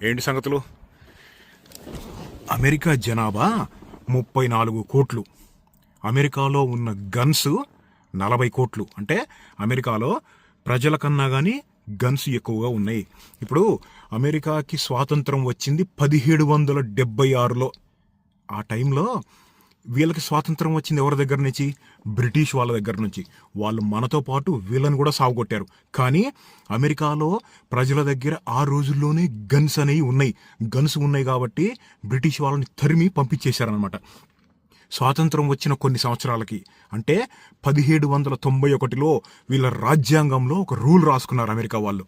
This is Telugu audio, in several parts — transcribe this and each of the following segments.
ఏంటి సంగతులు? అమెరికా జనాభా 34 కోట్లు. అమెరికాలో ఉన్న గన్స్ 40 కోట్లు. అంటే అమెరికాలో ప్రజల కన్నా కానీ గన్స్ ఎక్కువగా ఉన్నాయి. ఇప్పుడు అమెరికాకి స్వాతంత్రం వచ్చింది 1776లో. ఆ టైంలో వీళ్ళకి స్వాతంత్రం వచ్చింది ఎవరి దగ్గర నుంచి? బ్రిటిష్ వాళ్ళ దగ్గర నుంచి. వాళ్ళు మనతో పాటు వీళ్ళని కూడా సాగుకొట్టారు. కానీ అమెరికాలో ప్రజల దగ్గర ఆ రోజుల్లోనే గన్స్ అనేవి ఉన్నాయి. గన్స్ ఉన్నాయి కాబట్టి బ్రిటిష్ వాళ్ళని తరిమి పంపించేశారనమాట. స్వాతంత్రం వచ్చిన కొన్ని సంవత్సరాలకి, అంటే 1791లో వీళ్ళ రాజ్యాంగంలో ఒక రూల్ రాసుకున్నారు అమెరికా వాళ్ళు.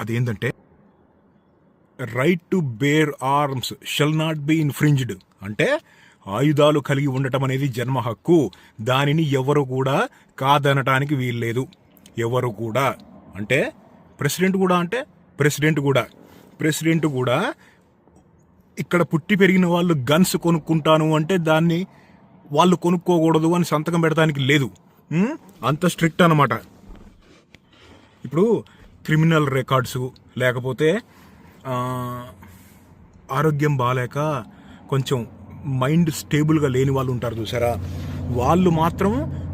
అదేంటంటే right to bear arms shall not be infringed. అంటే ఆయుధాలు కలిగి ఉండటం అనేది జన్మ హక్కు. దానిని ఎవరు కూడా కాదనటానికి వీల్లేదు. ఎవరు కూడా అంటే ప్రెసిడెంట్ కూడా ఇక్కడ పుట్టి పెరిగిన వాళ్ళు గన్స్ కొనుక్కుంటాను అంటే దాన్ని వాళ్ళు కొనుక్కోకూడదు అని సంతకం పెడతానికి లేదు. అంత స్ట్రిక్ట్ అనమాట. ఇప్పుడు క్రిమినల్ రికార్డ్స్ లేకపోతే ఆరోగ్యం బాగాలేక కొంచెం మైండ్ స్టేబుల్గా లేని వాళ్ళు ఉంటారు చూసారా, వాళ్ళు మాత్రం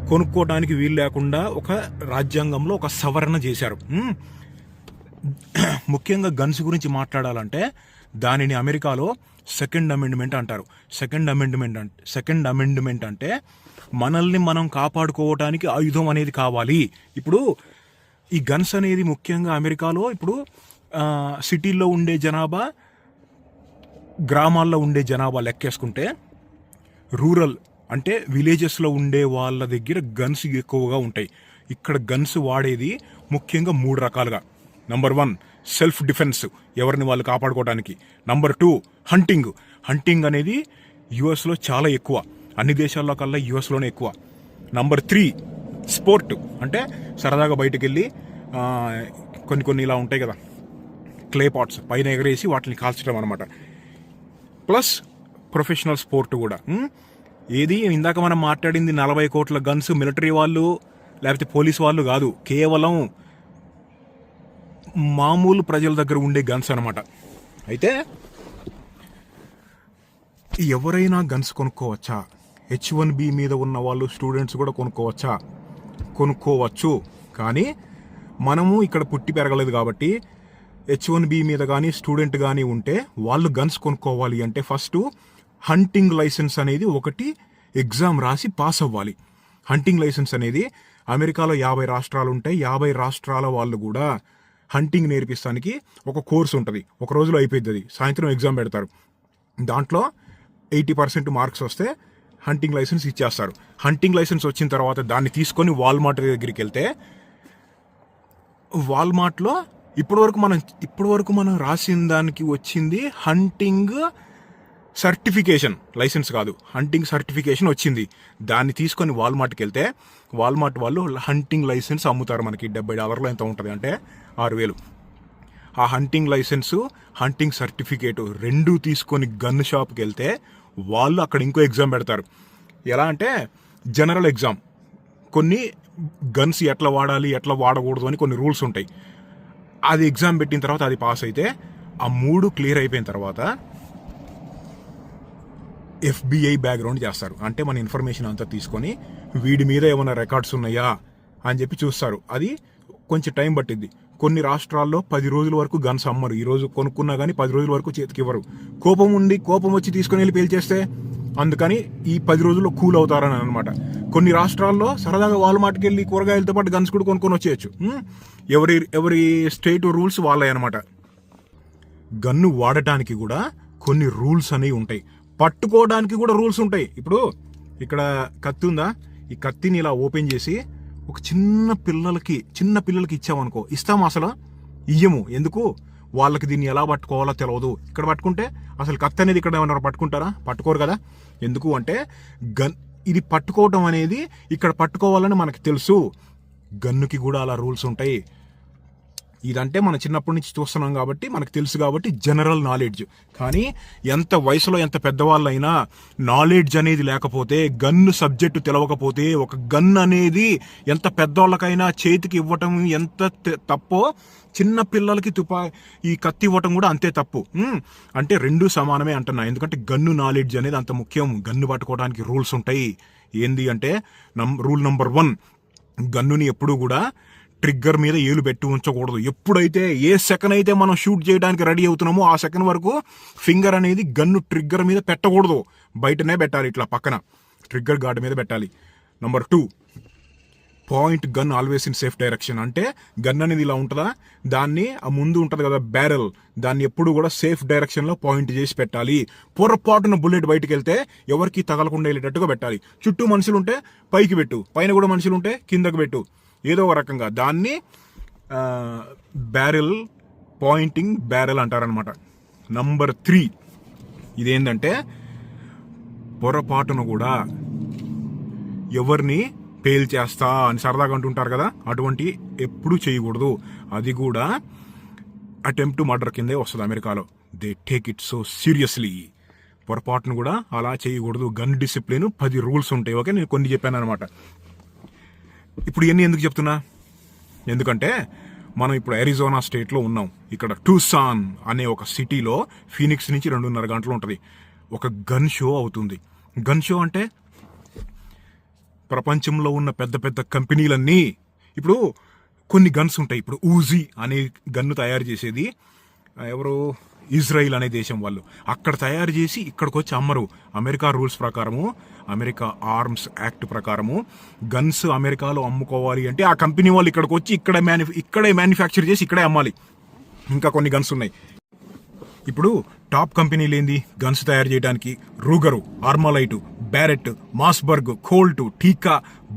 కొనుక్కోవడానికి వీలు లేకుండా ఒక రాజ్యాంగంలో ఒక సవరణ చేశారు. ముఖ్యంగా గన్స్ గురించి మాట్లాడాలంటే దానిని అమెరికాలో సెకండ్ అమెండ్మెంట్ అంటారు. సెకండ్ అమెండ్మెంట్ అంటే మనల్ని మనం కాపాడుకోవటానికి ఆయుధం అనేది కావాలి. ఇప్పుడు ఈ గన్స్ అనేది ముఖ్యంగా అమెరికాలో ఇప్పుడు సిటీల్లో ఉండే జనాభా, గ్రామాల్లో ఉండే జనాభా లెక్కేసుకుంటే రూరల్ అంటే విలేజెస్లో ఉండే వాళ్ళ దగ్గర గన్స్ ఎక్కువగా ఉంటాయి. ఇక్కడ గన్స్ వాడేది ముఖ్యంగా 3 రకాలుగా. నంబర్ 1 సెల్ఫ్ డిఫెన్స్, ఎవరిని వాళ్ళు కాపాడుకోవడానికి. నంబర్ 2 హంటింగ్ అనేది యుఎస్లో చాలా ఎక్కువ, అన్ని దేశాల్లో కల్లా యుఎస్లోనే ఎక్కువ. నంబర్ 3 స్పోర్ట్, అంటే సరదాగా బయటకు వెళ్ళి కొన్ని ఇలా ఉంటాయి కదా క్లే పాట్స్, పైన ఎగరేసి వాటిని కాల్చడం అనమాట. ప్లస్ ప్రొఫెషనల్ స్పోర్ట్ కూడా. ఏది ఇందాక మనం మాట్లాడింది 40 కోట్ల గన్స్ మిలిటరీ వాళ్ళు లేకపోతే పోలీస్ వాళ్ళు కాదు, కేవలం మామూలు ప్రజల దగ్గర ఉండే గన్స్ అనమాట. అయితే ఎవరైనా గన్స్ కొనుక్కోవచ్చా? H1B మీద ఉన్న వాళ్ళు స్టూడెంట్స్ కూడా కొనుక్కోవచ్చా? కొనుక్కోవచ్చు. కానీ మనము ఇక్కడ పుట్టి పెరగలేదు కాబట్టి H1B మీద కానీ స్టూడెంట్ కానీ ఉంటే వాళ్ళు గన్స్ కొనుక్కోవాలి అంటే ఫస్ట్ హంటింగ్ లైసెన్స్ అనేది ఒకటి ఎగ్జామ్ రాసి పాస్ అవ్వాలి. హంటింగ్ లైసెన్స్ అనేది అమెరికాలో 50 రాష్ట్రాలు ఉంటాయి. 50 రాష్ట్రాల వాళ్ళు కూడా హంటింగ్ నేర్పిస్తానికి ఒక కోర్స్ ఉంటుంది. ఒక రోజులో అయిపోయింది. అది సాయంత్రం ఎగ్జామ్ పెడతారు. దాంట్లో 80% మార్క్స్ వస్తే హంటింగ్ లైసెన్స్ ఇచ్చేస్తారు. హంటింగ్ లైసెన్స్ వచ్చిన తర్వాత దాన్ని తీసుకొని వాల్మార్ట్ దగ్గరికి వెళ్తే వాల్మార్ట్లో ఇప్పటివరకు మనం రాసిన దానికి వచ్చింది హంటింగ్ సర్టిఫికేషన్, లైసెన్స్ కాదు, హంటింగ్ సర్టిఫికేషన్ వచ్చింది. దాన్ని తీసుకొని వాల్మార్ట్కి వెళ్తే వాల్మార్ట్ వాళ్ళు హంటింగ్ లైసెన్స్ అమ్ముతారు మనకి $70 ఎంత ఉంటుంది అంటే 6,000. ఆ హంటింగ్ లైసెన్సు హంటింగ్ సర్టిఫికేట్ రెండూ తీసుకొని గన్ షాప్కి వెళ్తే వాళ్ళు అక్కడ ఇంకో ఎగ్జామ్ పెడతారు. ఎలా అంటే జనరల్ ఎగ్జామ్. కొన్ని గన్స్ ఎట్లా వాడాలి ఎట్లా వాడకూడదు అని కొన్ని రూల్స్ ఉంటాయి. అది ఎగ్జామ్ పెట్టిన తర్వాత అది పాస్ అయితే ఆ 3 క్లియర్ అయిపోయిన తర్వాత FBI బ్యాక్గ్రౌండ్ చేస్తారు. అంటే మన ఇన్ఫర్మేషన్ అంతా తీసుకొని వీడి మీద ఏమైనా రికార్డ్స్ ఉన్నాయా అని చెప్పి చూస్తారు. అది కొంచెం టైం పట్టిద్ది. కొన్ని రాష్ట్రాల్లో 10 రోజుల వరకు గన్స్ అమ్మరు. ఈరోజు కొనుక్కున్నా కానీ 10 రోజుల వరకు చేతికి ఇవ్వరు. కోపం వచ్చి తీసుకొని వెళ్ళి పేల్చేస్తే అందుకని ఈ 10 రోజుల్లో కూల్ అవుతారని అనమాట. కొన్ని రాష్ట్రాల్లో సరదాగా వాల్మార్ట్కి వెళ్ళి కూరగాయలతో పాటు గన్స్ కూడా కొనుక్కొని వచ్చేయచ్చు. ఎవరి స్టేట్ రూల్స్ వాళ్ళే అనమాట. గన్ను వాడటానికి కూడా కొన్ని రూల్స్ అనేవి ఉంటాయి. పట్టుకోవడానికి కూడా రూల్స్ ఉంటాయి. ఇప్పుడు ఇక్కడ కత్తి ఉందా, ఈ కత్తిని ఇలా ఓపెన్ చేసి ఒక చిన్న పిల్లలకి ఇచ్చామనుకో, ఇస్తాము అసలు? ఇయ్యము. ఎందుకు? వాళ్ళకి దీన్ని ఎలా పట్టుకోవాలో తెలియదు. ఇక్కడ పట్టుకుంటే అసలు కత్తి అనేది ఇక్కడ ఏమన్నా పట్టుకుంటారా? పట్టుకోరు కదా. ఎందుకు అంటే ఇది పట్టుకోవటం అనేది ఇక్కడ పట్టుకోవాలని మనకి తెలుసు. గన్నుకి కూడా అలా రూల్స్ ఉంటాయి. ఇదంటే మనం చిన్నప్పటి నుంచి చూస్తున్నాం కాబట్టి మనకు తెలుసు కాబట్టి జనరల్ నాలెడ్జ్. కానీ ఎంత వయసులో ఎంత పెద్దవాళ్ళైనా నాలెడ్జ్ అనేది లేకపోతే, గన్ను సబ్జెక్టు తెలవకపోతే, ఒక గన్ అనేది ఎంత పెద్దవాళ్ళకైనా చేతికి ఇవ్వటం ఎంత తప్పో చిన్న పిల్లలకి ఈ కత్తి ఇవ్వటం కూడా అంతే తప్పు. అంటే రెండు సమానమే అంటున్నా. ఎందుకంటే గన్ను నాలెడ్జ్ అనేది అంత ముఖ్యం. గన్ను పట్టుకోవడానికి రూల్స్ ఉంటాయి. ఏంది అంటే రూల్ నెంబర్ 1, గన్నుని ఎప్పుడూ కూడా ట్రిగ్గర్ మీద ఏలు పెట్టి ఉంచకూడదు. ఎప్పుడైతే ఏ సెకండ్ అయితే మనం షూట్ చేయడానికి రెడీ అవుతున్నామో ఆ సెకండ్ వరకు ఫింగర్ అనేది గన్ను ట్రిగ్గర్ మీద పెట్టకూడదు, బయటనే పెట్టాలి, ఇట్లా పక్కన ట్రిగ్గర్ గార్డ్ మీద పెట్టాలి. Number 2, point gun always in safe direction. అంటే గన్ అనేది ఇలా ఉంటుందా, దాన్ని ఆ ముందు ఉంటుంది కదా బ్యారెల్, దాన్ని ఎప్పుడు కూడా సేఫ్ డైరెక్షన్లో పాయింట్ చేసి పెట్టాలి. పొరపాటున బుల్లెట్ బయటకు వెళ్తే ఎవరికి తగలకుండా వెళ్ళేటట్టుగా పెట్టాలి. చుట్టూ మనుషులు ఉంటే పైకి పెట్టు, పైన కూడా మనుషులు ఉంటే కిందకు పెట్టు, ఏదో ఒక రకంగా. దాన్ని బ్యారెల్, పాయింటింగ్ బ్యారెల్ అంటారనమాట. నంబర్ 3, ఇదేంటంటే పొరపాటును కూడా ఎవరిని పేల్ చేస్తా అని సరదాగా అంటుంటారు కదా, అటువంటి ఎప్పుడు చేయకూడదు. అది కూడా అటెంప్ట్ టు మర్డర్ కిందే వస్తుంది అమెరికాలో. They take it so seriously. పొరపాటును కూడా అలా చేయకూడదు. గన్ డిసిప్లిన్ 10 రూల్స్ ఉంటాయి. ఓకే, నేను కొన్ని చెప్పాను అనమాట. ఇప్పుడు ఇవన్నీ ఎందుకు చెప్తున్నా, ఎందుకంటే మనం ఇప్పుడు అరిజోనా స్టేట్లో ఉన్నాం. ఇక్కడ టూసాన్ అనే ఒక సిటీలో ఫీనిక్స్ నుంచి 2.5 గంటలు ఉంటుంది. ఒక గన్ షో అవుతుంది. గన్ షో అంటే ప్రపంచంలో ఉన్న పెద్ద పెద్ద కంపెనీలన్నీ, ఇప్పుడు కొన్ని గన్స్ ఉంటాయి. ఇప్పుడు ఊజీ అనే గన్ను తయారు చేసేది ఎవరు, ఇజ్రాయిల్ అనే దేశం వాళ్ళు. అక్కడ తయారు చేసి ఇక్కడికి వచ్చి అమ్మరు. అమెరికా రూల్స్ ప్రకారము, అమెరికా ఆర్మ్స్ యాక్ట్ ప్రకారము గన్స్ అమెరికాలో అమ్ముకోవాలి అంటే ఆ కంపెనీ వాళ్ళు ఇక్కడికి వచ్చి ఇక్కడే మ్యానుఫ్యాక్చర్ చేసి ఇక్కడే అమ్మాలి. ఇంకా కొన్ని గన్స్ ఉన్నాయి. ఇప్పుడు టాప్ కంపెనీలు ఏంది గన్స్ తయారు చేయడానికి? Ruger, ArmaLite, Barrett, Mossberg, Colt, Tikka,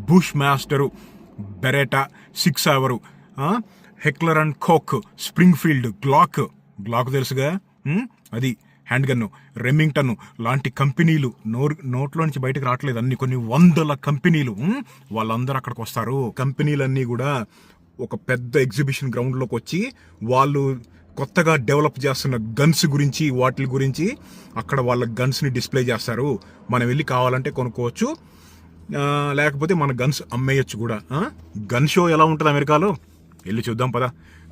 Bushmaster, Beretta, 6 అవరు, Heckler and Koch, Springfield, Glock తెలుసుగా, అది హ్యాండ్ గన్ను, రెమింగ్టన్ లాంటి కంపెనీలు నోట్లో నుంచి బయటకు రావట్లేదు. అన్ని కొన్ని 100 కంపెనీలు, వాళ్ళందరూ అక్కడికి వస్తారు. కంపెనీలన్నీ కూడా ఒక పెద్ద ఎగ్జిబిషన్ గ్రౌండ్లోకి వచ్చి వాళ్ళు కొత్తగా డెవలప్ చేస్తున్న గన్స్ గురించి, వాటి గురించి అక్కడ వాళ్ళ గన్స్ని డిస్ప్లే చేస్తారు. మనం వెళ్ళి కావాలంటే కొనుక్కోవచ్చు, లేకపోతే మన గన్స్ అమ్మేయచ్చు కూడా. గన్ షో ఎలా ఉంటుంది అమెరికాలో వెళ్ళి చూద్దాం పదా.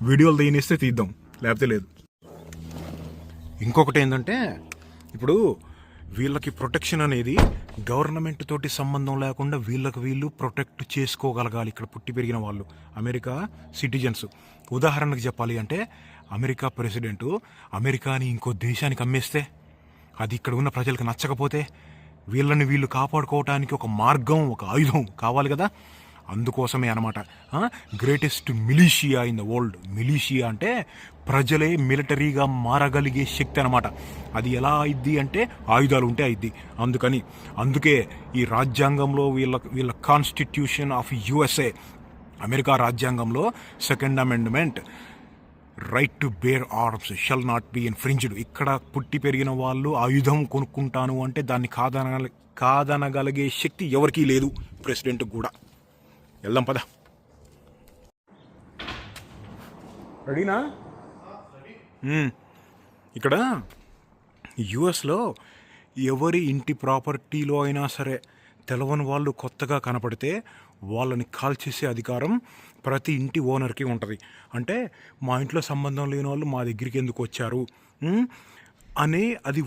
వీడియోలు తీయనిస్తే తీద్దాం, లేకపోతే లేదు. ఇంకొకటి ఏంటంటే, ఇప్పుడు వీళ్ళకి ప్రొటెక్షన్ అనేది గవర్నమెంట్ తోటి సంబంధం లేకుండా వీళ్ళు ప్రొటెక్ట్ చేసుకోగలగాలి. ఇక్కడ పుట్టి పెరిగిన వాళ్ళు అమెరికా సిటిజన్స్. ఉదాహరణకు చెప్పాలి అంటే, అమెరికా ప్రెసిడెంట్ అమెరికాని ఇంకో దేశానికి అమ్మేస్తే, అది ఇక్కడ ఉన్న ప్రజలకు నచ్చకపోతే, వీళ్ళు కాపాడుకోవటానికి ఒక మార్గం, ఒక ఆయుధం కావాలి కదా. అందుకోసమే అనమాట greatest militia in the world. Militia అంటే ప్రజలే మిలిటరీగా మారగలిగే శక్తి అనమాట. అది ఎలా అయిద్ది అంటే ఆయుధాలు ఉంటే అయిద్ది. అందుకే ఈ రాజ్యాంగంలో వీళ్ళ కాన్స్టిట్యూషన్ ఆఫ్ యుఎస్ఏ, అమెరికా రాజ్యాంగంలో 2nd amendment, right to bear arms shall not be infringed. ఇక్కడ పుట్టి పెరిగిన వాళ్ళు ఆయుధం కొనుక్కుంటాను అంటే దాన్ని కాదనగలిగే శక్తి ఎవరికీ లేదు, ప్రెసిడెంట్ కూడా. వెళ్దాం పద. రెడీనా? ఇక్కడ యుఎస్లో ఎవరి ఇంటి ప్రాపర్టీలో అయినా సరే తెలవని వాళ్ళు కొత్తగా కనపడితే వాళ్ళని కాల్ చేసే అధికారం ప్రతి ఇంటి ఓనర్కి ఉంటుంది. అంటే మా ఇంట్లో సంబంధం లేని వాళ్ళు మా దగ్గరికి ఎందుకు వచ్చారు అని, అది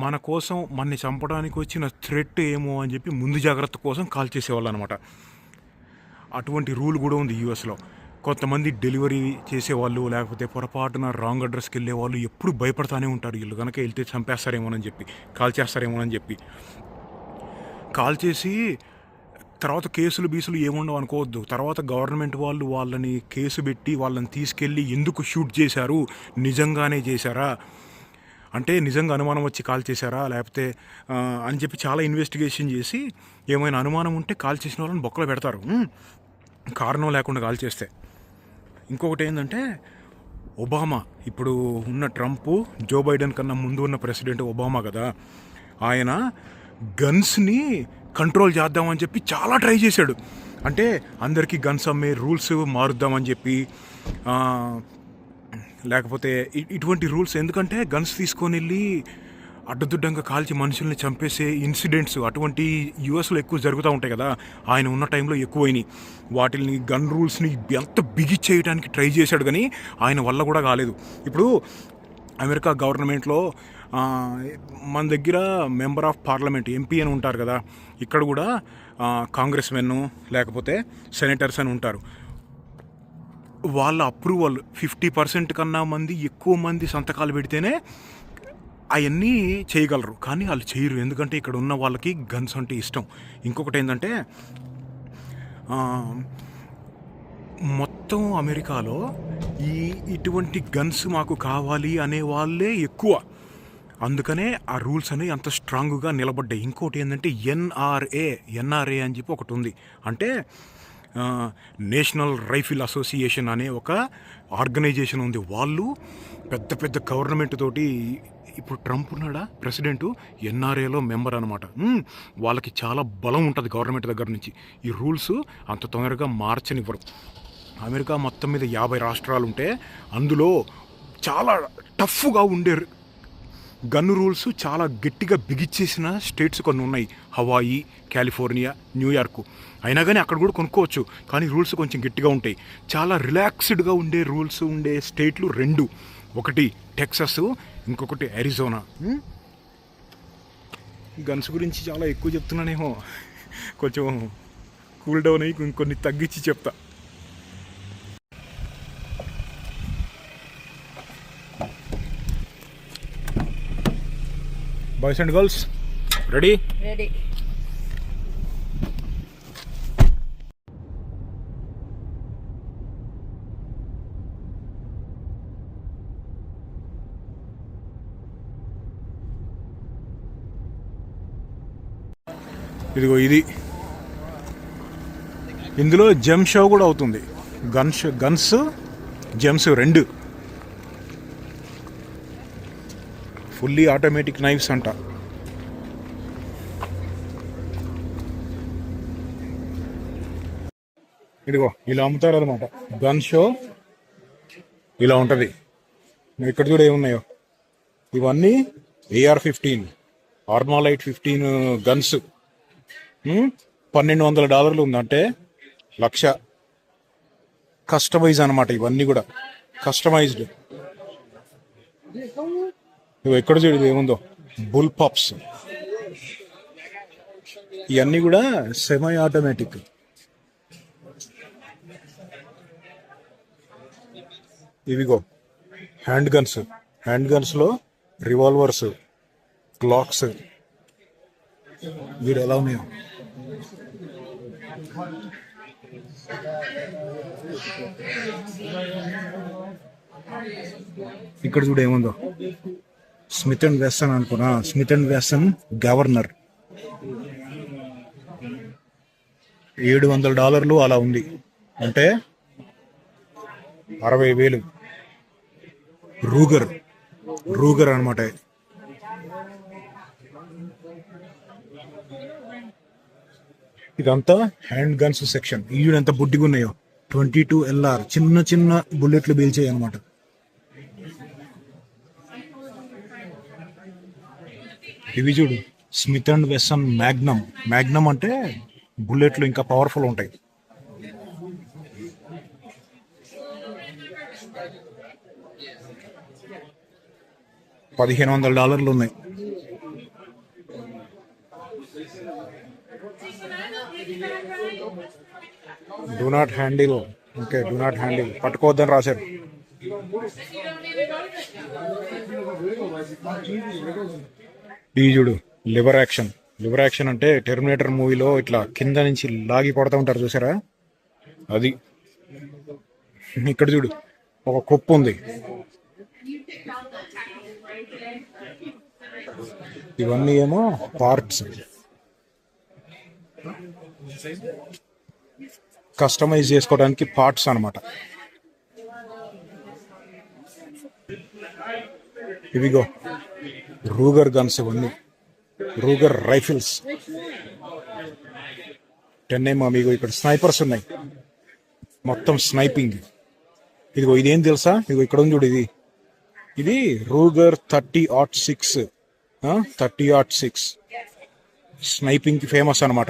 మన కోసం మనని చంపడానికి వచ్చిన థ్రెట్ ఏమో అని చెప్పి ముందు జాగ్రత్త కోసం కాల్ చేసేవాళ్ళు అనమాట. అటువంటి రూల్ కూడా ఉంది యూఎస్లో. కొంతమంది డెలివరీ చేసేవాళ్ళు, లేకపోతే పొరపాటున రాంగ్ అడ్రస్కి వెళ్ళే వాళ్ళు ఎప్పుడు భయపడతానే ఉంటారు. వీళ్ళు కనుక వెళ్తే చంపేస్తారేమోనని చెప్పి, కాల్ చేస్తారేమోనని చెప్పి. కాల్ చేసి తర్వాత కేసులు ఏముండవు అనుకోవద్దు. తర్వాత గవర్నమెంట్ వాళ్ళు వాళ్ళని కేసు పెట్టి వాళ్ళని తీసుకెళ్ళి ఎందుకు షూట్ చేశారు, నిజంగానే చేశారా అంటే, నిజంగా అనుమానం వచ్చి కాల్ చేశారా లేకపోతే అని చెప్పి చాలా ఇన్వెస్టిగేషన్ చేసి ఏమైనా అనుమానం ఉంటే కాల్ చేసిన వాళ్ళని బొక్కలో పెడతారు, కారణం లేకుండా కాల్ చేస్తే. ఇంకొకటి ఏంటంటే, ఒబామా, ఇప్పుడు ఉన్న ట్రంప్, జో బైడెన్ కన్నా ముందు ఉన్న ప్రెసిడెంట్ ఒబామా కదా, ఆయన గన్స్ని కంట్రోల్ చేద్దామని చెప్పి చాలా ట్రై చేశాడు. అంటే అందరికీ గన్స్ అమ్మే రూల్స్ మారుద్దామని చెప్పి లేకపోతే ఇటువంటి రూల్స్. ఎందుకంటే గన్స్ తీసుకొని వెళ్ళి అడ్డదుడ్డంగా కాల్చి మనుషుల్ని చంపేసే ఇన్సిడెంట్స్ అటువంటి యూఎస్లో ఎక్కువ జరుగుతూ ఉంటాయి కదా, ఆయన ఉన్న టైంలో ఎక్కువైనాయి. వాటిని గన్ రూల్స్ని ఎంత బిగిచ్చేయడానికి ట్రై చేశాడు, కానీ ఆయన వల్ల కూడా కాలేదు. ఇప్పుడు అమెరికా గవర్నమెంట్లో మన దగ్గర మెంబర్ ఆఫ్ పార్లమెంట్ ఎంపీ అని ఉంటారు కదా, ఇక్కడ కూడా కాంగ్రెస్ మెన్ లేకపోతే సెనేటర్స్ అని ఉంటారు. వాళ్ళ అప్రూవల్ 50% కన్నా ఎక్కువ మంది సంతకాలు పెడితేనే అవన్నీ చేయగలరు, కానీ వాళ్ళు చేయరు. ఎందుకంటే ఇక్కడ ఉన్న వాళ్ళకి గన్స్ అంటే ఇష్టం. ఇంకొకటి ఏంటంటే మొత్తం అమెరికాలో ఇటువంటి గన్స్ మాకు కావాలి అనే వాళ్ళే ఎక్కువ. అందుకనే ఆ రూల్స్ అనేవి అంత స్ట్రాంగ్గా నిలబడ్డాయి. ఇంకోటి ఏంటంటే ఎన్ఆర్ఏ అని చెప్పి ఒకటి ఉంది. అంటే నేషనల్ రైఫిల్ అసోసియేషన్ అనే ఒక ఆర్గనైజేషన్ ఉంది. వాళ్ళు పెద్ద పెద్ద గవర్నమెంట్ తోటి, ఇప్పుడు ట్రంప్ ఉన్నాడా ప్రెసిడెంటు, ఎన్ఆర్ఏలో మెంబర్ అనమాట. వాళ్ళకి చాలా బలం ఉంటుంది గవర్నమెంట్ దగ్గర నుంచి. ఈ రూల్స్ అంత తొందరగా మార్చనివ్వరు. అమెరికా మొత్తం మీద 50 రాష్ట్రాలు ఉంటే అందులో చాలా టఫ్గా ఉండే గన్ రూల్స్ చాలా గట్టిగా బిగిచ్చేసిన స్టేట్స్ కొన్ని ఉన్నాయి. Hawaii, California, New York. అయినా కానీ అక్కడ కూడా కొనుక్కోవచ్చు, కానీ రూల్స్ కొంచెం గట్టిగా ఉంటాయి. చాలా రిలాక్స్డ్గా ఉండే రూల్స్ ఉండే స్టేట్లు 2, ఒకటి టెక్సస్, ఇంకొకటి అరిజోనా. గన్స్ గురించి చాలా ఎక్కువ చెప్తున్నానేమో, కొంచెం కూల్ డౌన్ అయ్యి ఇంకొన్ని తగ్గించి చెప్తా. Boys and girls ready? Ready. ఇదిగో ఇది, ఇందులో జెమ్ షో కూడా అవుతుంది. Guns gems 2 fully automatic knives అంట. ఇదిగో ఇలా అమ్ముతారు అనమాట. గన్ షో ఇలా ఉంటుంది. ఇక్కడ చూడ ఏమున్నాయో, ఇవన్నీ AR-15 ఆర్మాలైట్ 15 గన్స్. $1,200 ఉంది, అంటే 1,00,000. కస్టమైజ్ అనమాట, ఇవన్నీ కూడా కస్టమైజ్డ్. ఎక్కడ చూడదు ఏముందో, బుల్ పాప్స్. ఇవన్నీ కూడా సెమీ ఆటోమేటిక్. ఇవిగో హ్యాండ్ గన్స్లో రివాల్వర్స్, గ్లాక్స్. వీడు ఎలా ఉన్నాయో. ఇక్కడ చూడ ఏముందో, స్మిత్ అండ్ వెస్సన్ అనుకున్నా. స్మిత్ అండ్ వెస్సన్ గవర్నర్ $700 అలా ఉంది, అంటే 60,000. రూగర్ అనమాట. ఇదంతా హ్యాండ్ గన్స్ సెక్షన్. ఈడు ఎంత బుడ్డిగా ఉన్నాయో, 22 LR చిన్న చిన్న బుల్లెట్లు పీల్చాయి అనమాట. ఇవి చూడు, స్మిత్ అండ్ వెస్సన్ మ్యాగ్నమ్ అంటే బుల్లెట్లు ఇంకా పవర్ఫుల్ ఉంటాయి. $1,500 ఉన్నాయి. Do not handle. Okay, do not handle, పట్టుకోవద్దని రాశారు. ఈ చూడు, లివర్ యాక్షన్ అంటే టెర్మినేటర్ మూవీలో ఇట్లా కింద నుంచి లాగి కొడతా ఉంటారు చూసారా, అది. ఇక్కడ చూడు, ఒక కుప్పు ఉంది. ఇవన్నీ ఏమో పార్ట్స్, కస్టమైజ్ చేసుకోవడానికి పార్ట్స్ అనమాట. ఇవిగో రూగర్ గన్స్, ఇవన్నీ రూగర్ రైఫిల్స్ 10mm. మీకు ఇక్కడ స్నైపర్స్ ఉన్నాయి, మొత్తం స్నైపింగ్. ఇదిగో ఇదేం తెలుసా, ఇదిగో ఇక్కడ ఉంది చూడు, ఇది రూగర్ 30-06, 30-06 స్నైపింగ్ కి ఫేమస్ అనమాట.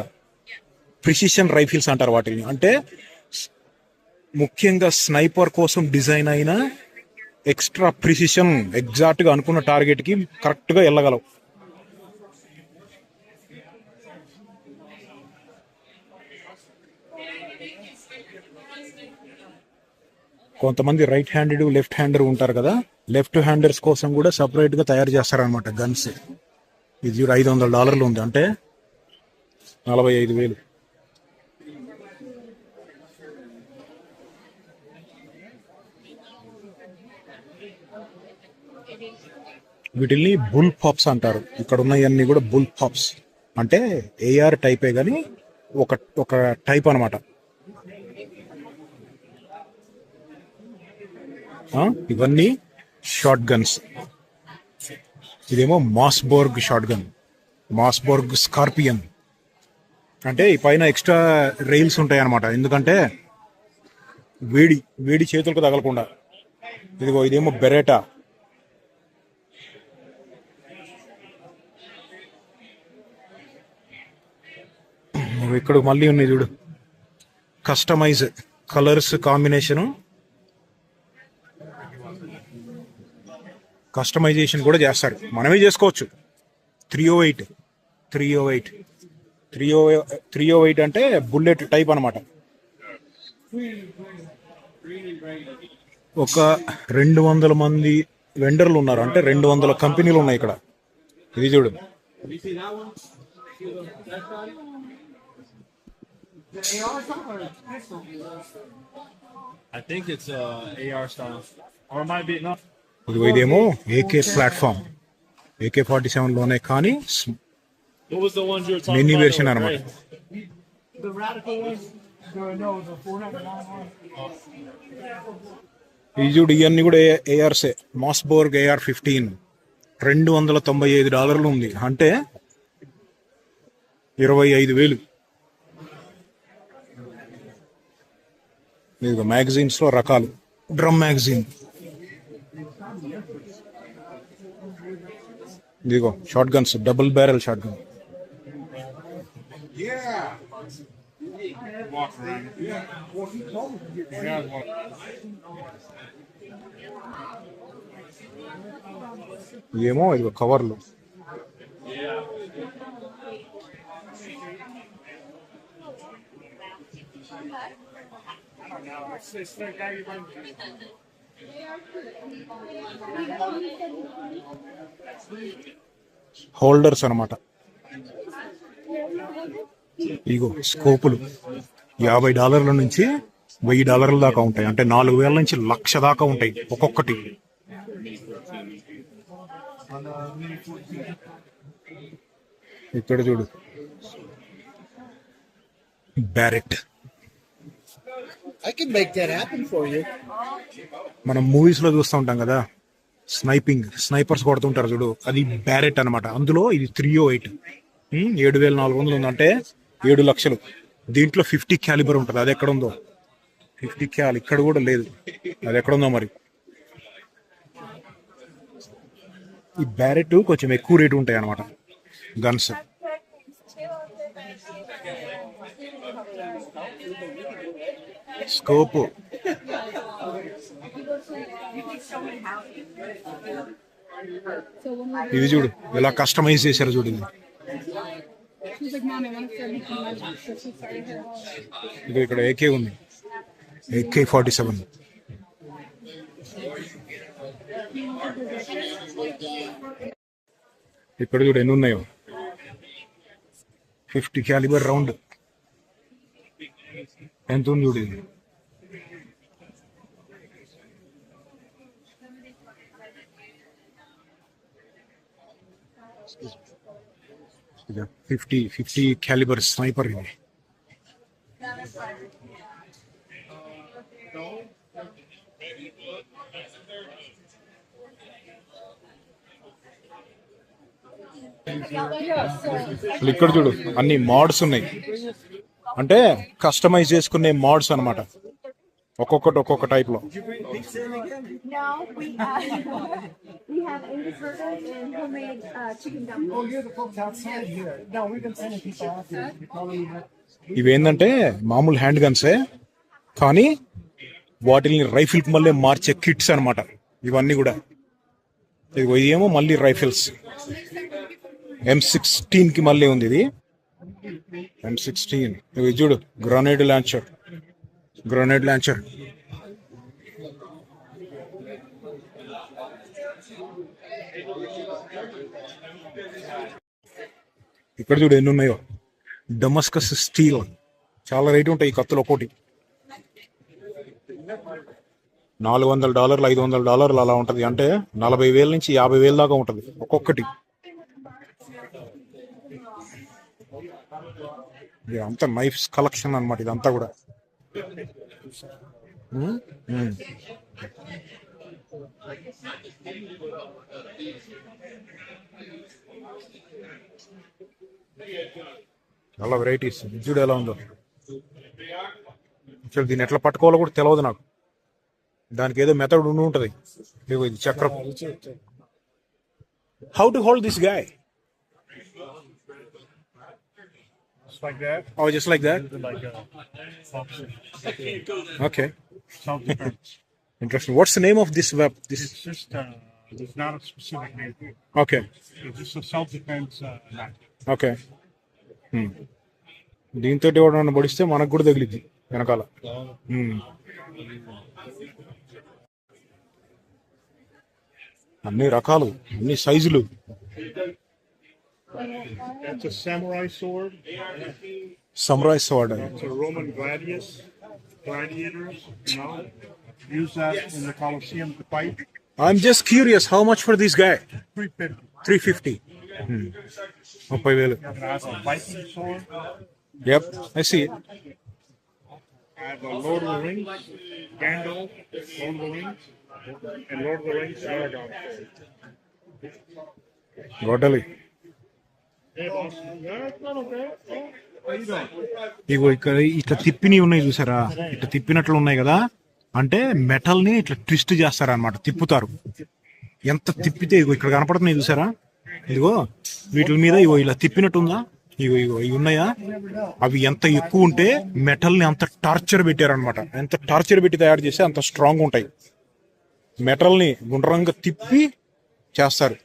ప్రిసిషన్ రైఫిల్స్ అంటారు వాటిని. అంటే ముఖ్యంగా స్నైపర్ కోసం డిజైన్ అయిన ఎక్స్ట్రా ప్రిసిషన్, ఎగ్జాక్ట్ గా అనుకున్న టార్గెట్ కి కరెక్ట్ గా వెళ్ళగలవు. కొంతమంది రైట్ హ్యాండెడ్, లెఫ్ట్ హ్యాండర్ ఉంటారు కదా, లెఫ్ట్ హ్యాండర్స్ కోసం కూడా సపరేట్ గా తయారు చేస్తారనమాట గన్స్. ఇది $500 ఉంది, అంటే 45,000. వీటిల్ని బుల్ పాప్స్ అంటారు. ఇక్కడ ఉన్నవన్నీ కూడా బుల్ పాప్స్, అంటే ఏఆర్ టైపే కానీ ఒక టైప్ అనమాట. ఇవన్నీ షార్ట్ గన్స్. ఇదేమో మాస్బోర్గ్ షార్ట్ గన్, మాస్బోర్గ్ స్కార్పియన్. అంటే ఈ పైన ఎక్స్ట్రా రైల్స్ ఉంటాయి అనమాట, ఎందుకంటే వేడి చేతులకు తగలకుండా. ఇదేమో బెరెటా. ఇక్కడ మళ్ళీ ఉన్నాయి చూడు, కస్టమైజ్ కలర్స్ కాంబినేషను, కస్టమైజేషన్ కూడా చేస్తారు, మనమే చేసుకోవచ్చు. 308 అంటే బుల్లెట్ టైప్ అనమాట. ఒక 200 మంది వెండర్లు ఉన్నారు, అంటే 200 కంపెనీలు ఉన్నాయి ఇక్కడ. ఇది చూడు, I think it's AR stuff, or it might be not. ఇదేమో ఏకే ప్లాట్ఫామ్, AK-47 లోనే కానీ What was the ones you were talking mini about? Version అనమాట. The radical ones? No, the 499 ఈ చూడు, ఇవన్నీ కూడా ఏఆర్సే. మాస్బోర్గ్ AR-15 $295 ఉంది, అంటే 25,000. ఇదిగో మ్యాగజైన్స్ లో రకాలు, డ్రమ్ మ్యాగజైన్. ఇదిగో short guns, double barrel short gun. ఏమో ఇదిగో కవర్లు. హోల్డర్స్ అనమాట. ఇగో స్కోపులు $50 నుంచి $1,000 దాకా ఉంటాయి, అంటే 4,000 నుంచి 1,00,000 దాకా ఉంటాయి ఒక్కొక్కటి. ఇక్కడ చూడు, barrette. I can make that happen for you. మనం మూవీస్ లో చూస్తూ ఉంటాం కదా, స్నైపర్స్ కొడుతుంటారు చూడు, అది బ్యారెట్ అనమాట. అందులో ఇది 308, 7,400 ఉంది, అంటే 7 లక్షలు. దీంట్లో 50 క్యాలిబర్ ఉంటుంది, అది ఎక్కడ ఉందో 50 క్యాల్ ఇక్కడ కూడా లేదు, అది ఎక్కడ ఉందో మరి. ఈ బ్యారెట్ కొంచెం ఎక్కువ రేటు ఉంటాయి అనమాట గన్స్. స్కోప్ ఇది చూడు, ఎలా కస్టమైజ్ చేశారు చూడు. ఇది ఇక్కడ AK ఉంది, AK-47. ఇక్కడ చూడు ఎన్ని ఉన్నాయో, 50 క్యాలిబర్ రౌండ్. ఎంత ఉంది చూడు ఇది. ఇది 50 క్యాలిబర్ స్నైపర్ ఇది. ఇక్కడ చూడు అన్ని మోడ్స్ ఉన్నాయి, అంటే కస్టమైజ్ చేసుకునే మోడ్స్ అనమాట. ఒక్కొక్కటి ఒక్కొక్క టైప్ లో. No, we we have Angus burgers and homemade chicken dumplings. Oh, you're the folks outside here. No, we've been sending people out there. You probably ఇవేంటంటే మామూలు హ్యాండ్ గన్సే, కానీ వాటిని రైఫిల్ కి మళ్ళీ మార్చే కిట్స్ అన్నమాట ఇవన్నీ కూడా. ఇదిగో ఇదేమో మళ్ళీ రైఫిల్స్, M16 కి మళ్ళీ ఉంది ఇది. M16 ఇవి చూడు, గ్రనేడ్ లాంచర్. ఇక్కడ చూడు ఎన్ని ఉన్నాయో. డమస్కస్ స్టీల్, చాలా రేటు ఉంటాయి ఈ కత్తులు. ఒక్కోటి $400, $500 అలా ఉంటది. అంటే 40,000 నుంచి 50,000 దాకా ఉంటది ఒక్కొక్కటి. ఇదంతా నైఫ్స్ కలెక్షన్ అన్నమాట ఇదంతా కూడా. చాలా వెరైటీస్. చూడు ఎలా ఉందో. అసలు దీన్ని ఎట్లా పట్టుకోవాలో కూడా తెలియదు నాకు. దానికి ఏదో మెథడ్ ఉండి ఉంటది. ఇది చక్రం. How to hold this guy? Just like that. Oh, just like that? Like Okay. self-defense. Interesting. What's the name of this web? This It's just, there's not a specific name. okay. It's just a self-defense knife. Okay. దీంతో ఎవడన్నా పొడిస్తే మనకు కూడా తగిలిద్ది వెనకాల. అన్ని రకాలు, అన్ని సైజులు. That's a samurai sword. Samurai sword. It's a Roman gladiators, use that in the Colosseum to fight. I'm just curious, how much for this guy? 350. 350. 30,000. It has a Viking sword. Yep, I see it. Has a Lord of the Rings, Gandalf, Lord of the Rings, and Lord of the Rings, Aragorn. గొడ్డలి. Hey, boss. Yeah, it's not okay. How you doing? ఇగో ఇక్కడ ఇట్లా తిప్పినవి ఉన్నాయి చూసారా, ఇట్లా తిప్పినట్లు ఉన్నాయి కదా. అంటే మెటల్ ని ఇట్లా ట్విస్ట్ చేస్తారా అనమాట, తిప్పుతారు. ఎంత తిప్పితే ఇగో ఇక్కడ కనపడుతున్నాయి చూసారా, ఇదిగో వీటి మీద ఇగో ఇలా తిప్పినట్టు ఉందా, ఇగో ఇవి ఉన్నాయా, అవి ఎంత ఎక్కువ ఉంటే మెటల్ ని అంత టార్చర్ పెట్టారనమాట. ఎంత టార్చర్ పెట్టి తయారు చేస్తే అంత స్ట్రాంగ్ ఉంటాయి. మెటల్ ని గుండ్రంగా తిప్పి చేస్తారు.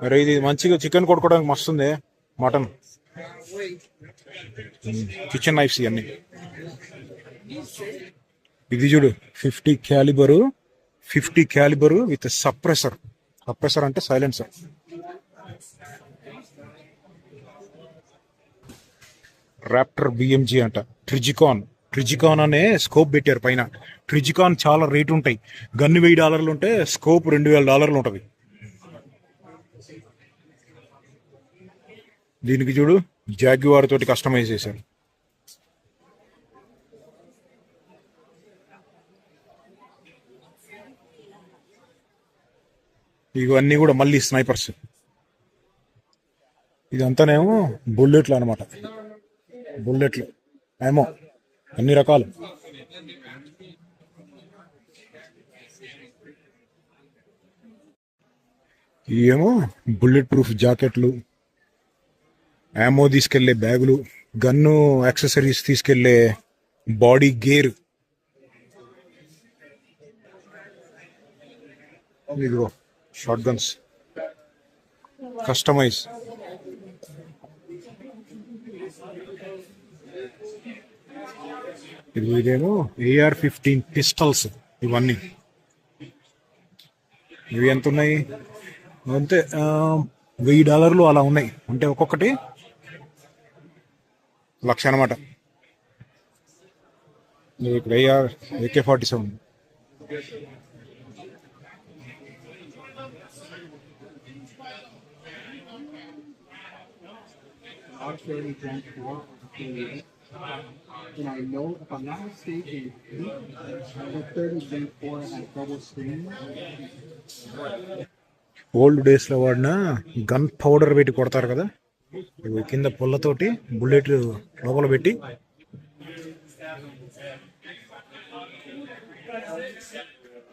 మరి ఇది మంచిగా చికెన్ కొట్టుకోవడానికి మస్తుంది. మటన్ కిచెన్ నైఫ్స్ ఇవన్నీ. ఇది చూడు 50 క్యాలిబరు విత్ సప్రెసర్. సప్రెసర్ అంటే సైలెన్సర్. రాప్టర్ BMG అంట. ట్రిజికాన్ అనే స్కోప్ పెట్టారు పైన. ట్రిజికాన్ చాలా రేటు ఉంటాయి. గన్ను $1000 ఉంటే స్కోప్ $2000 ఉంటది. దీనికి చూడు జాగ్వార్ తోటి కస్టమైజ్ చేశారు. ఇవన్నీ కూడా మళ్ళీ స్నైపర్స్. ఇదంతానేమో బుల్లెట్లు అనమాట. బుల్లెట్లు ఏమో అన్ని రకాలు. ఇవేమో బుల్లెట్ ప్రూఫ్ జాకెట్లు, యామో తీసుకెళ్లే బ్యాగులు, గన్ను యాక్సెసరీస్ తీసుకెళ్లే బాడీ గేర్. ఇదిగో షార్ట్ గన్స్ కస్టమైజ్. ఇదేమో AR-15 పిస్టల్స్. ఇవన్నీ ఇవి ఎంత ఉన్నాయి అంతే, $1000 అలా ఉన్నాయి. అంటే ఒక్కొక్కటి $1,00,000 అనమాట. ఇక్కడ AK-47. And I know, if I'm not mistaken, the 30 Gen 4 had double screen. Old days లో వాడిన గన్ పౌడర్ పెట్టి కొడతారు కదా, కింద పుల్లతోటి బుల్లెట్ లోపల పెట్టి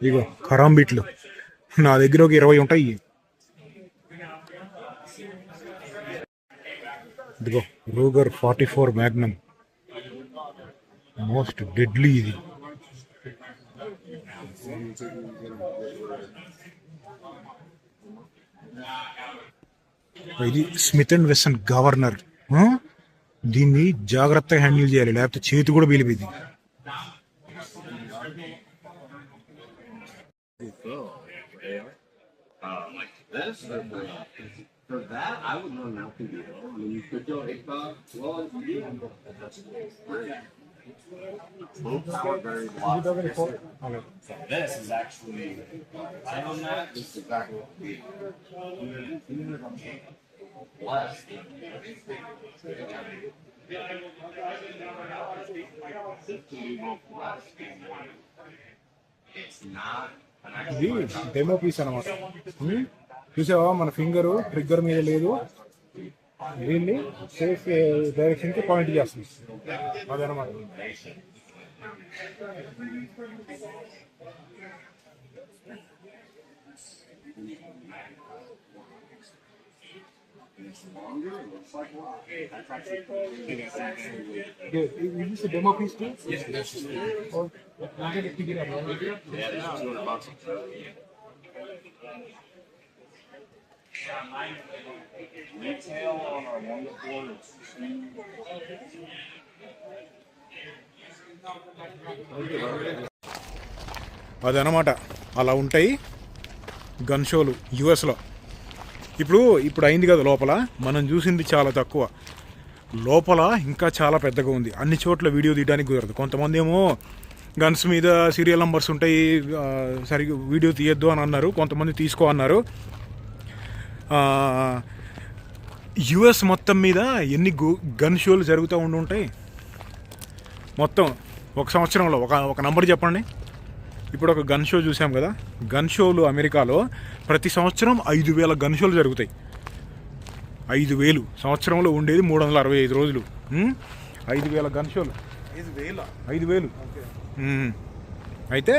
ఇగో ఖరాంబిట్లు నా దగ్గర ఒక 20 ఉంటాయి. ఇదిగో రూగర్ 44 మ్యాగ్నమ్, మోస్ట్ డెడ్లీ ఇది. ఇది స్మిత్ అండ్ వెసన్ గవర్నర్. దీన్ని జాగ్రత్తగా హ్యాండిల్ చేయాలి, లేకపోతే చేతి కూడా బీలిపోయింది. For that, I would know nothing. I mean, you could go well, this is actually, I know that, this is exactly what we blessed. It's not an ఇది డెమో పీస్ అనమాట. చూసావా, మన ఫింగర్ ట్రిగ్గర్ మీద లేదు, దీన్ని సేఫ్ డైరెక్షన్ కి పాయింట్ చేస్తుంది. అదనమాట. Is this a demo piece too? Yes, this is Or I'm going to pick it up. yeah, this is $200. Retail on our wonderful. అదనమాట. అలా ఉంటాయి గన్ షోలు యుఎస్లో. ఇప్పుడు అయింది కదా లోపల, మనం చూసింది చాలా తక్కువ. లోపల ఇంకా చాలా పెద్దగా ఉంది. అన్ని చోట్ల వీడియో తీయడానికి కుదరదు. కొంతమంది ఏమో గన్స్ మీద సీరియల్ నంబర్స్ ఉంటాయి, సరిగ్గా వీడియో తీయొద్దు అని అన్నారు. కొంతమంది తీసుకో అన్నారు. యుఎస్ మొత్తం మీద ఎన్ని గన్ షోలు జరుగుతూ ఉంటాయి మొత్తం ఒక సంవత్సరంలో? ఒక నంబర్ చెప్పండి. ఇప్పుడు ఒక గన్ షో చూసాం కదా, గన్ షోలు అమెరికాలో ప్రతి సంవత్సరం 5,000 గన్ షోలు జరుగుతాయి. 5,000 సంవత్సరంలో ఉండేది 365 రోజులు. 5,000 గన్ షోలు. 5,000. అయితే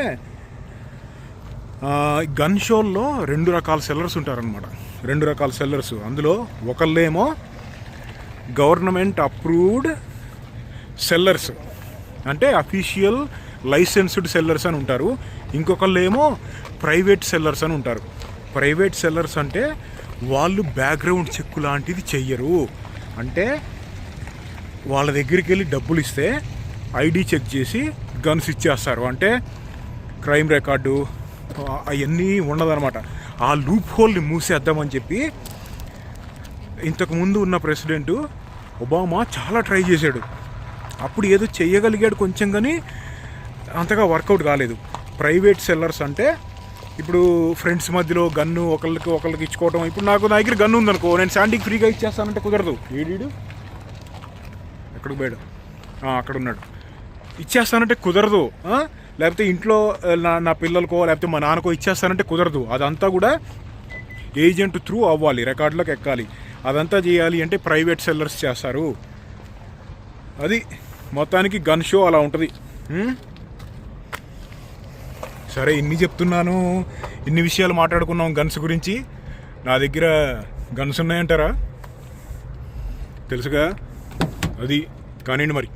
గన్ షోల్లో 2 రకాల సెల్లర్స్ ఉంటారనమాట. 2 రకాల సెల్లర్స్. అందులో ఒకళ్ళేమో గవర్నమెంట్ అప్రూవ్డ్ సెల్లర్స్, అంటే అఫీషియల్ లైసెన్స్డ్ సెల్లర్స్ అని ఉంటారు. ఇంకొకళ్ళు ఏమో ప్రైవేట్ సెల్లర్స్ అని ఉంటారు. ప్రైవేట్ సెల్లర్స్ అంటే వాళ్ళు బ్యాక్గ్రౌండ్ చెక్ లాంటిది చెయ్యరు. అంటే వాళ్ళ దగ్గరికి వెళ్ళి డబ్బులు ఇస్తే ఐడి చెక్ చేసి గన్స్ ఇచ్చేస్తారు. అంటే క్రైమ్ రికార్డు అవన్నీ ఉండదన్నమాట. ఆ లూప్ హోల్ని మూసేద్దామని చెప్పి ఇంతకుముందు ఉన్న ప్రెసిడెంట్ ఒబామా చాలా ట్రై చేశాడు. అప్పుడు ఏదో చెయ్యగలిగాడు కొంచెం, కానీ అంతగా వర్కౌట్ కాలేదు. ప్రైవేట్ సెల్లర్స్ అంటే ఇప్పుడు ఫ్రెండ్స్ మధ్యలో గన్ను ఒకళ్ళకి ఇచ్చుకోవటం. ఇప్పుడు నా దగ్గర గన్ను ఉందనుకో, నేను శాండీకి ఫ్రీగా ఇచ్చేస్తానంటే కుదరదు. ఏడీడు ఎక్కడికి పోయాడు? అక్కడ ఉన్నాడు. ఇచ్చేస్తానంటే కుదరదు. లేకపోతే ఇంట్లో నా పిల్లలకో లేకపోతే మా నాన్నకో ఇచ్చేస్తానంటే కుదరదు. అదంతా కూడా ఏజెంట్ త్రూ అవ్వాలి, రికార్డులోకి ఎక్కాలి. అదంతా చేయాలి అంటే ప్రైవేట్ సెల్లర్స్ చేస్తారు. అది మొత్తానికి గన్ షో అలా ఉంటుంది. సరే, ఇన్ని చెప్తున్నాను, ఇన్ని విషయాలు మాట్లాడుకున్నాం గన్స్ గురించి. నా దగ్గర గన్స్ ఉన్నాయంటారా? తెలుసుగా, అది కానివ్వండి మరి.